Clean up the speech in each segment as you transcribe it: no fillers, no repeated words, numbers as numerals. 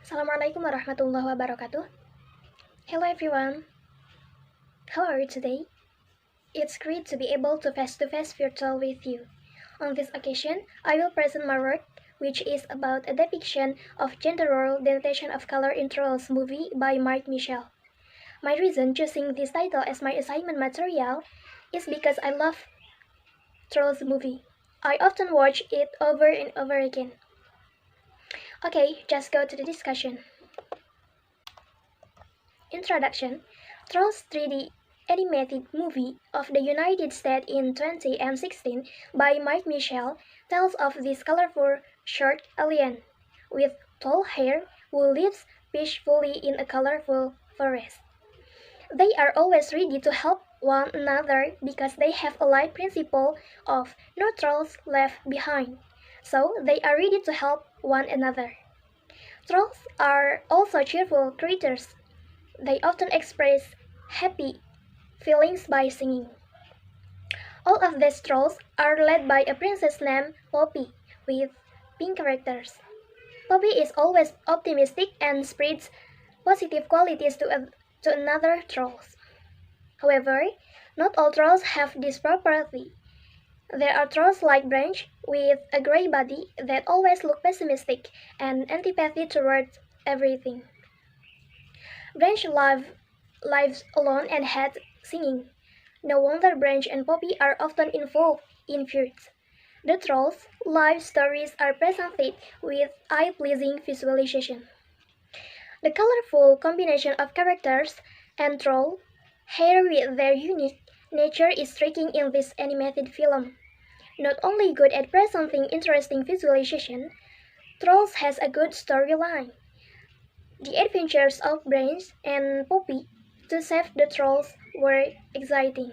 Assalamualaikum warahmatullahi wabarakatuh. Hello everyone. How are you today? It's great to be able to face-to-face virtual with you. On this occasion, I will present my work, which is about a depiction of gender role denotation of color in Trolls movie by Michell. My reason choosing this title as my assignment material is because I love Trolls movie. I often watch it over and over again. Okay, just go to the discussion. Introduction. Trolls 3D animated movie of the United States in 2016 by Michell tells of this colorful short alien with tall hair who lives peacefully in a colorful forest. They are always ready to help one another because they have a life principle of no trolls left behind. So they are ready to help one another. Trolls are also cheerful creatures. They often express happy feelings by singing. All of these trolls are led by a princess named Poppy with pink characters. Poppy is always optimistic and spreads positive qualities to another trolls. However, not all trolls have this property. There are trolls like Branch with a grey body that always look pessimistic and antipathy towards everything. Branch lives alone and hates singing. No wonder Branch and Poppy are often involved in feuds. The trolls' life stories are presented with eye-pleasing visualization. The colorful combination of characters and troll hair with their unique nature is striking in this animated film. Not only good at presenting interesting visualization, Trolls has a good storyline. The adventures of Branch and Poppy to save the trolls were exciting.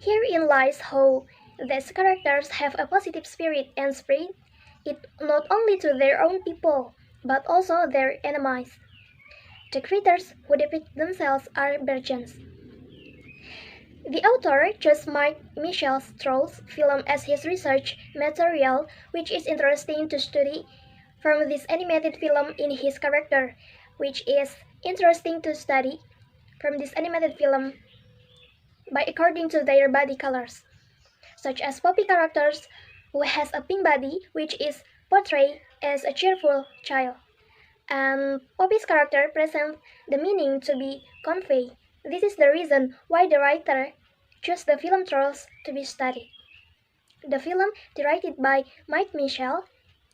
Herein lies how these characters have a positive spirit and spread it not only to their own people, but also their enemies. The creatures who depict themselves are virgins. The author chose Michell's Trolls film as his research material, which is interesting to study from this animated film in his character, which is interesting to study from this animated film by according to their body colors, such as Poppy characters who has a pink body which is portrayed as a cheerful child, and Poppy's character presents the meaning to be conveyed. This is the reason why the writer chose the film Trolls to be studied. The film, directed by Michell,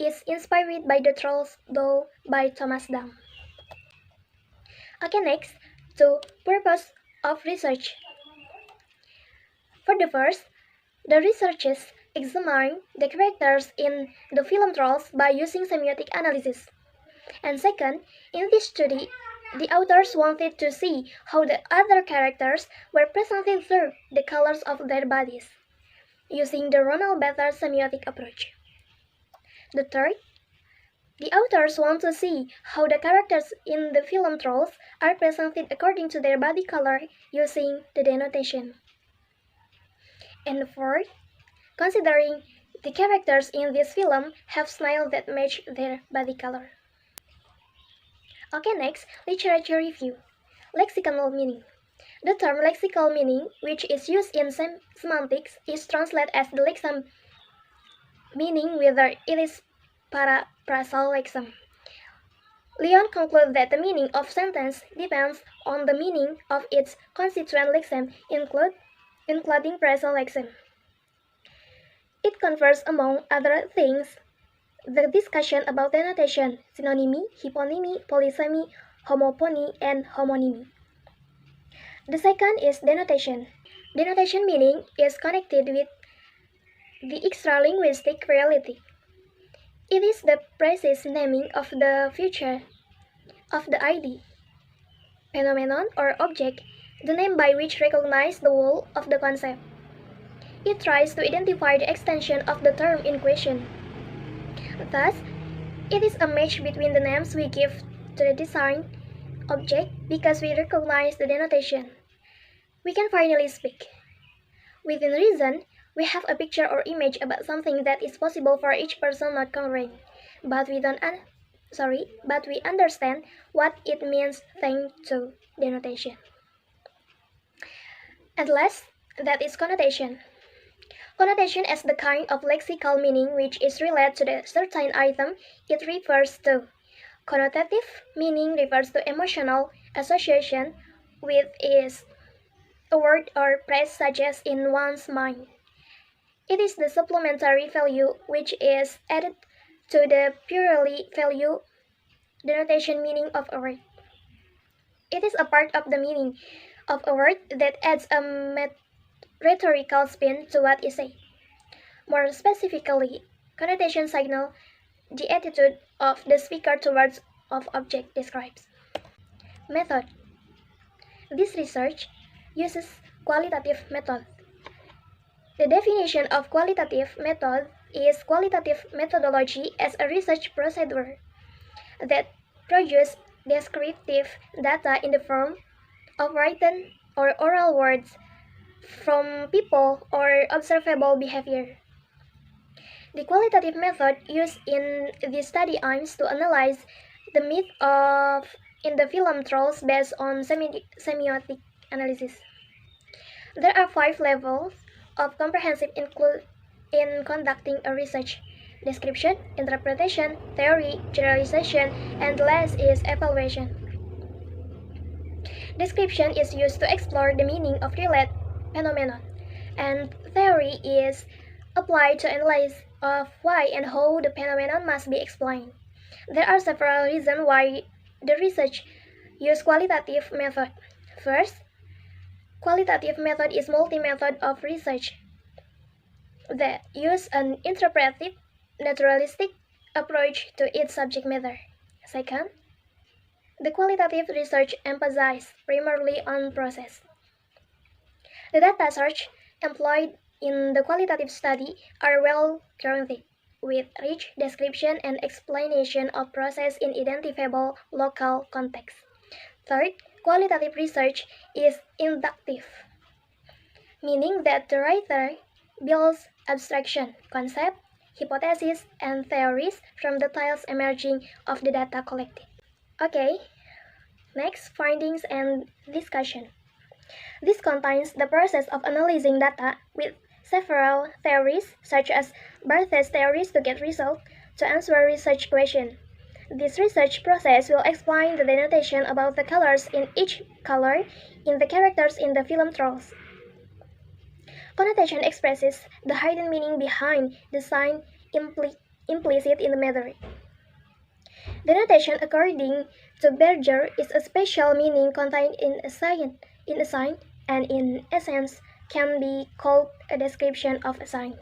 is inspired by the Trolls doll by Thomas Dam. Okay, next, to purpose of research. For the first, the researchers examine the characters in the film Trolls by using semiotic analysis. And second, in this study, the authors wanted to see how the other characters were presented through the colors of their bodies, using the Ronald-Better semiotic approach. The third, the authors want to see how the characters in the film Trolls are presented according to their body color using the denotation. And the fourth, considering the characters in this film have smiles that match their body color. Okay, next, literature review. Lexical meaning. The term lexical meaning, which is used in semantics, is translated as the lexem meaning whether it is paraphrasal lexem. Leon concludes that the meaning of sentence depends on the meaning of its constituent lexem, including phrasal lexem. It covers, among other things, the discussion about denotation, synonymy, hyponymy, polysemy, homopony, and homonymy. The second is denotation. Denotation meaning is connected with the extra-linguistic reality. It is the precise naming of the feature of the ID, phenomenon, or object, the name by which recognizes the whole of the concept. It tries to identify the extension of the term in question. Thus, it is a match between the names we give to the design object because we recognize the denotation. We can finally speak. Within reason, we have a picture or image about something that is possible for each person not congruent, but we don't but we understand what it means thanks to denotation. At last, that is connotation. Connotation is the kind of lexical meaning which is related to the certain item it refers to. Connotative meaning refers to emotional association with is a word or phrase suggests in one's mind. It is the supplementary value which is added to the purely value denotation meaning of a word. It is a part of the meaning of a word that adds a rhetorical spin to what is said. More specifically, connotation signal the attitude of the speaker towards of object describes. Method. This research uses qualitative method. The definition of qualitative method is qualitative methodology as a research procedure that produces descriptive data in the form of written or oral words from people or observable behavior. The qualitative method used in this study aims to analyze the myth of in the film trolls based on semiotic analysis. There are 5 levels of comprehensive in conducting a research: description, interpretation, theory, generalization, and the last is evaluation. Description is used to explore the meaning of related phenomenon, and theory is applied to analyze of why and how the phenomenon must be explained. There are several reasons why the research use qualitative method. First, qualitative method is multi-method of research that use an interpretive, naturalistic approach to its subject matter. Second, the qualitative research emphasizes primarily on process. The data search employed in the qualitative study are well grounded, with rich description and explanation of process in identifiable local context. Third, qualitative research is inductive, meaning that the writer builds abstraction, concept, hypotheses, and theories from details emerging of the data collected. Okay, next, findings and discussion. This contains the process of analyzing data with several theories, such as Barthes theories to get results to answer research questions. This research process will explain the denotation about the colors in each color in the characters in the film trolls. Connotation expresses the hidden meaning behind the sign implicit in the matter. Denotation, according to Berger, is a special meaning contained in a sign, and in essence can be called a description of a sign.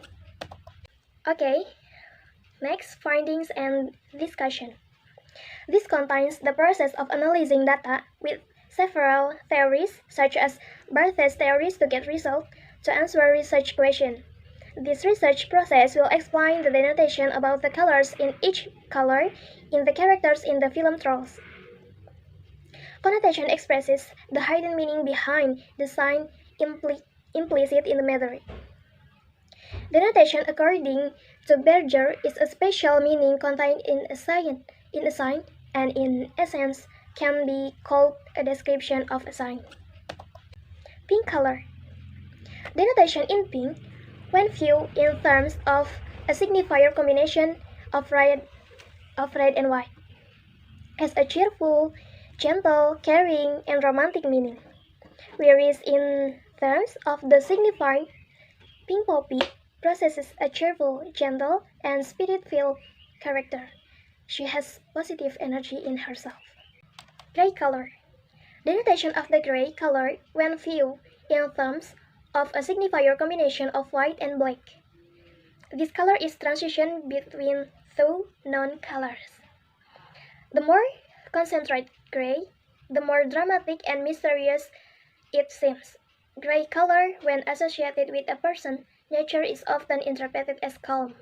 Okay, next, findings and discussion. This contains the process of analyzing data with several theories, such as Barthes theories to get results to answer research questions. This research process will explain the denotation about the colors in each color in the characters in the film trolls. Connotation expresses the hidden meaning behind the sign implicit in the matter. Denotation, according to Berger, is a special meaning contained in a sign, and in essence can be called a description of a sign. Pink color. Denotation in pink, when viewed in terms of a signifier combination of red and white, has a cheerful, gentle, caring, and romantic meaning, whereas in terms of the signifier, pink poppy possesses a cheerful, gentle, and spirit-filled character. She has positive energy in herself. Gray color. Denotation of the gray color when viewed in terms of a signifier combination of white and black. This color is transition between two known colors. The more concentrated gray, the more dramatic and mysterious it seems. Gray color, when associated with a person, nature is often interpreted as calm,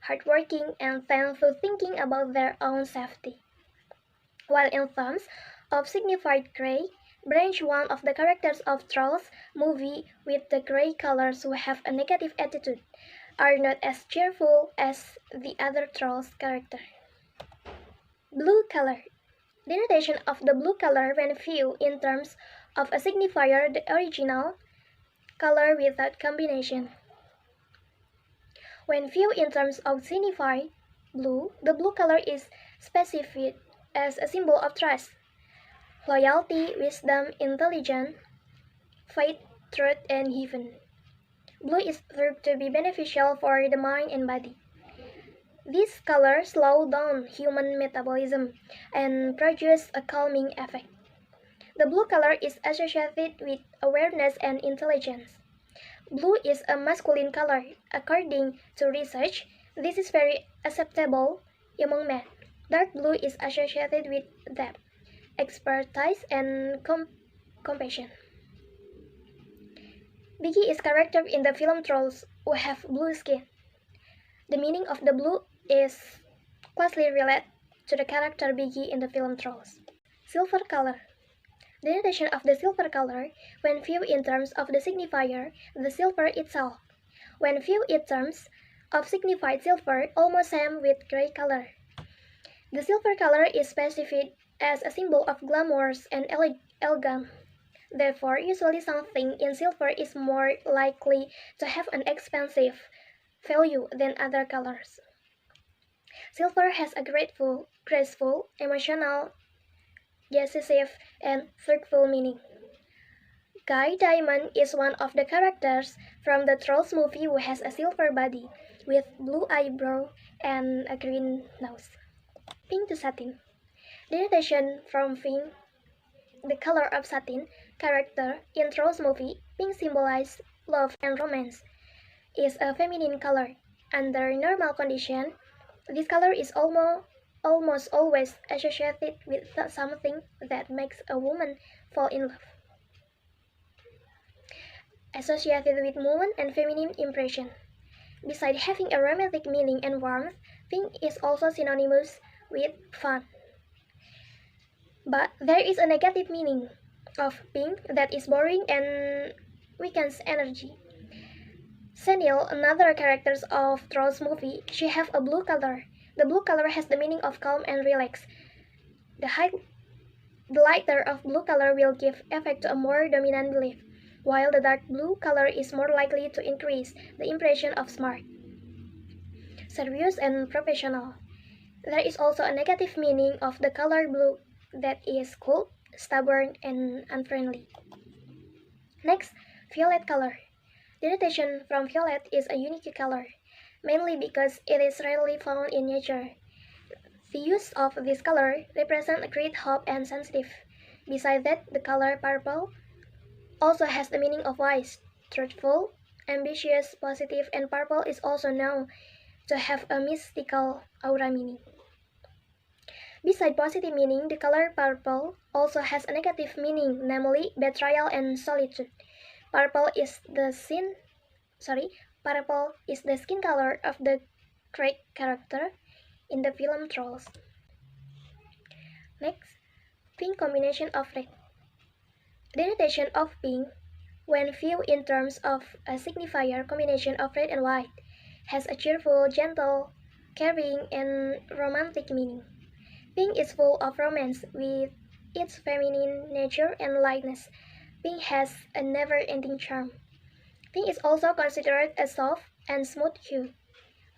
hardworking, and tend to thinking about their own safety. While in terms of signified gray, branch one of the characters of Trolls movie with the gray colors who have a negative attitude are not as cheerful as the other Trolls character. Blue Blue color. Denotation of the blue color when viewed in terms of a signifier, the original color without combination. When viewed in terms of signifier blue, the blue color is specified as a symbol of trust, loyalty, wisdom, intelligence, faith, truth, and heaven. Blue is thought to be beneficial for the mind and body. This color slows down human metabolism and produces a calming effect. The blue color is associated with awareness and intelligence. Blue is a masculine color. According to research, this is very acceptable among men. Dark blue is associated with depth, expertise, and compassion. Biggie is character in the film Trolls who have blue skin. The meaning of the blue is closely related to the character Biggie in the film Trolls. Silver color. The denotation of the silver color, when viewed in terms of the signifier, the silver itself. When viewed in terms of signified silver, almost same with gray color. The silver color is specified as a symbol of glamour and elegance. Therefore, usually something in silver is more likely to have an expensive value than other colors. Silver has a graceful, emotional, decisive, and thoughtful meaning. Guy Diamond is one of the characters from the Trolls movie who has a silver body with blue eyebrow and a green nose. Pink to satin. Denotation from pink, the color of satin, character in Trolls movie. Pink symbolizes love and romance. Is a feminine color. Under normal condition, this color is almost always associated with something that makes a woman fall in love. Associated with movement and feminine impression. Besides having a romantic meaning and warmth, pink is also synonymous with fun. But there is a negative meaning of pink that is boring and weakens energy. Senil, another character of Trolls movie, she have a blue color. The blue color has the meaning of calm and relax. The lighter of blue color will give effect to a more dominant belief, while the dark blue color is more likely to increase the impression of smart, serious, and professional. There is also a negative meaning of the color blue that is cold, stubborn, and unfriendly. Next, violet color. Denotation from violet is a unique color, mainly because it is rarely found in nature. The use of this color represents great hope and sensitive. Besides that, the color purple also has the meaning of wise, truthful, ambitious, positive, and purple is also known to have a mystical aura meaning. Besides positive meaning, the color purple also has a negative meaning, namely betrayal and solitude. Purple is the skin color of the Craig character in the film Trolls. Next, pink combination of red. Denotation of pink, when viewed in terms of a signifier combination of red and white, has a cheerful, gentle, caring, and romantic meaning. Pink is full of romance with its feminine nature and lightness. Pink has a never-ending charm. Pink is also considered a soft and smooth hue.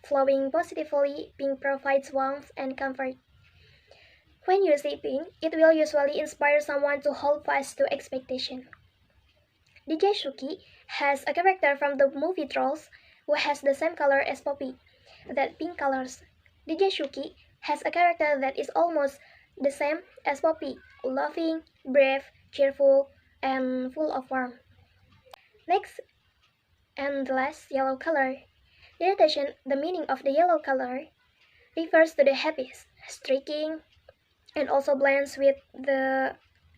Flowing positively, pink provides warmth and comfort. When you see pink, it will usually inspire someone to hold fast to expectation. DJ Shuki has a character from the movie Trolls who has the same color as Poppy, that pink colors. DJ Shuki has a character that is almost the same as Poppy, loving, brave, cheerful, and full of warmth. Next, and the last, yellow color. Denotation, the meaning of the yellow color refers to the happy, striking, and also blends with the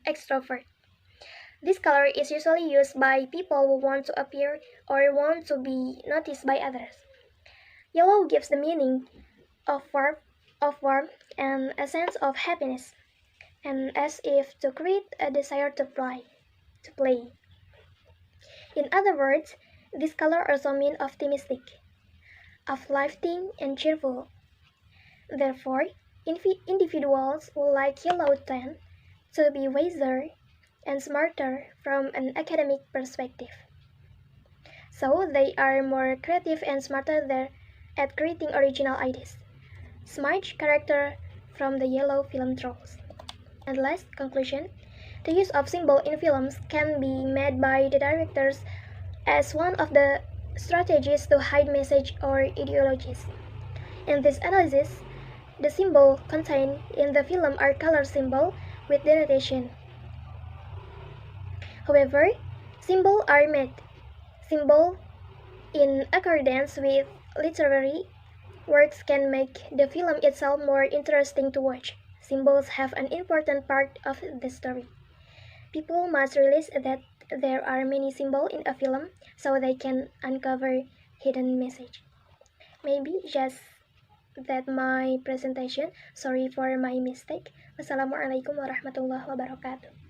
extrovert. This color is usually used by people who want to appear or want to be noticed by others. Yellow gives the meaning of warmth and a sense of happiness, and as if to create a desire to play. In other words, this color also means optimistic, uplifting, and cheerful. Therefore, Individuals would like yellow tend to be wiser and smarter from an academic perspective. So they are more creative and smarter there at creating original ideas. Smart character from the yellow film trolls. And last conclusion, the use of symbol in films can be made by the directors as one of the strategies to hide message or ideologies. In this analysis, the symbol contained in the film are color symbol with denotation. However, symbols are made symbol in accordance with literary works can make the film itself more interesting to watch. Symbols have an important part of the story. People must realize that there are many symbols in a film so they can uncover hidden message. Maybe just that my presentation. Sorry for my mistake. Wassalamualaikum warahmatullahi wabarakatuh.